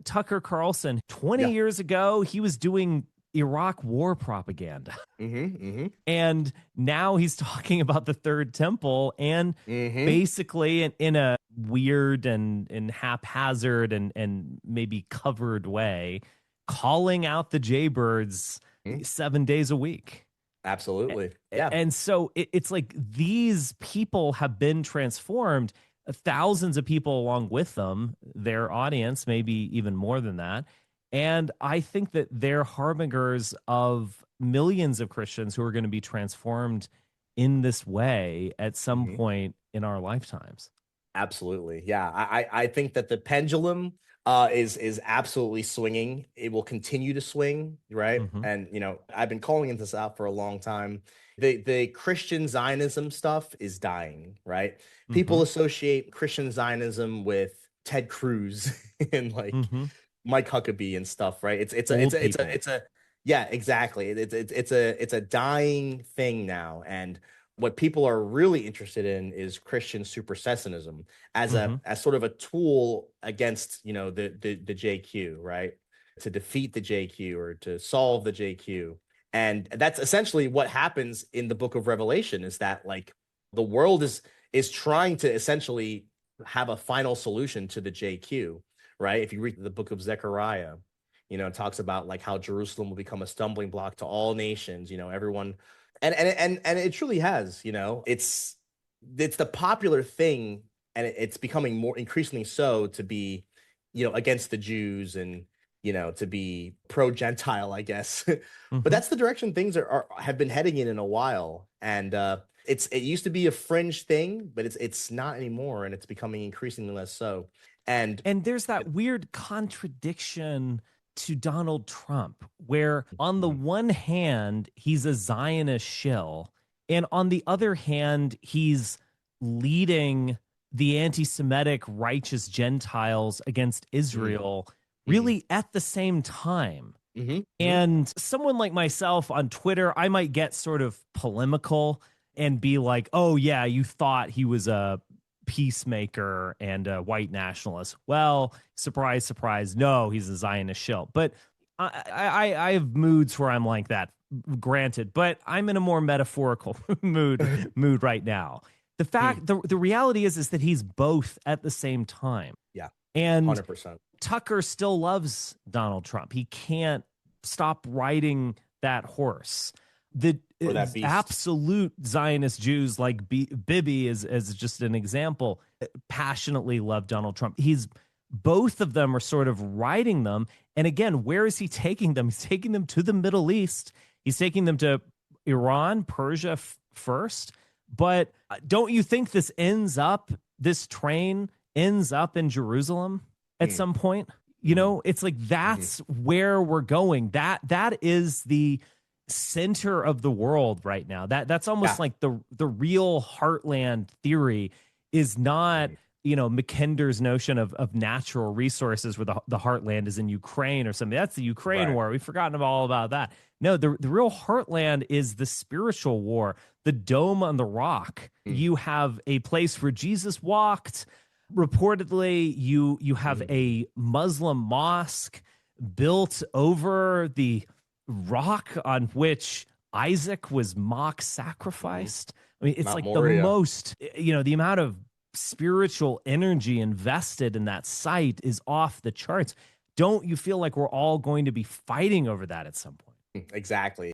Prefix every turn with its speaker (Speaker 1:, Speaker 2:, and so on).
Speaker 1: Tucker Carlson, 20
Speaker 2: Yeah.
Speaker 1: years ago, he was doing Iraq war propaganda. And now he's talking about the third temple and basically in a weird and haphazard and maybe covered way, calling out the Jaybirds 7 days a week.
Speaker 2: Absolutely. Yeah.
Speaker 1: And so it's like these people have been transformed, thousands of people along with them, their audience, maybe even more than that. And I think that they're harbingers of millions of Christians who are going to be transformed in this way at some point in our lifetimes.
Speaker 2: Absolutely. Yeah. I think that the pendulum is absolutely swinging. It will continue to swing, right?
Speaker 1: Mm-hmm.
Speaker 2: And I've been calling this out for a long time. The Christian Zionism stuff is dying, right?
Speaker 1: Mm-hmm.
Speaker 2: People associate Christian Zionism with Ted Cruz and like
Speaker 1: Mm-hmm.
Speaker 2: Mike Huckabee and stuff, right?
Speaker 1: Old people.
Speaker 2: Yeah, exactly. It's a dying thing now, and what people are really interested in is Christian supersessionism as
Speaker 1: Mm-hmm.
Speaker 2: as sort of a tool against the JQ, right? To defeat the JQ or to solve the JQ. And that's essentially what happens in the book of Revelation, is that like the world is trying to essentially have a final solution to the JQ, right? If you read the book of Zechariah, it talks about like how Jerusalem will become a stumbling block to all nations, everyone. And it truly has, it's the popular thing, and it's becoming more increasingly so to be, against the Jews and, to be pro-Gentile, I guess. But
Speaker 1: Mm-hmm.
Speaker 2: that's the direction things have been heading in a while. And it used to be a fringe thing, but it's not anymore, and it's becoming increasingly less so. And
Speaker 1: And there's that weird contradiction to Donald Trump, where on the one hand, he's a Zionist shill, and on the other hand, he's leading the anti Semitic righteous Gentiles against Israel really at the same time. And someone like myself on Twitter, I might get sort of polemical and be like, oh, yeah, you thought he was a peacemaker and a white nationalist. Well, surprise, surprise. No, he's a Zionist shill. But I have moods where I'm like that, granted, but I'm in a more metaphorical mood right now. The reality is that he's both at the same time.
Speaker 2: Yeah,
Speaker 1: And
Speaker 2: 100%.
Speaker 1: Tucker still loves Donald Trump. He can't stop riding that horse. The
Speaker 2: Or that beast.
Speaker 1: absolute Zionist Jews like Bibi is as just an example, passionately love Donald Trump. Both of them are sort of riding them. And again, where is he taking them? He's taking them to the Middle East. He's taking them to Iran, Persia first. But don't you think this train ends up in Jerusalem at some point? It's like that's where we're going. That is the center of the world right now. That's almost like the real heartland theory is not Mackinder's notion of natural resources where the heartland is in Ukraine or something. That's the Ukraine war. We've forgotten all about that. No, the real heartland is the spiritual war, the Dome on the Rock. You have a place where Jesus walked. Reportedly, you have a Muslim mosque built over the rock on which Isaac was mock sacrificed. I mean, it's
Speaker 2: Mount
Speaker 1: like
Speaker 2: Moriah.
Speaker 1: the most, the amount of spiritual energy invested in that site is off the charts. Don't you feel like we're all going to be fighting over that at some point?
Speaker 2: Exactly.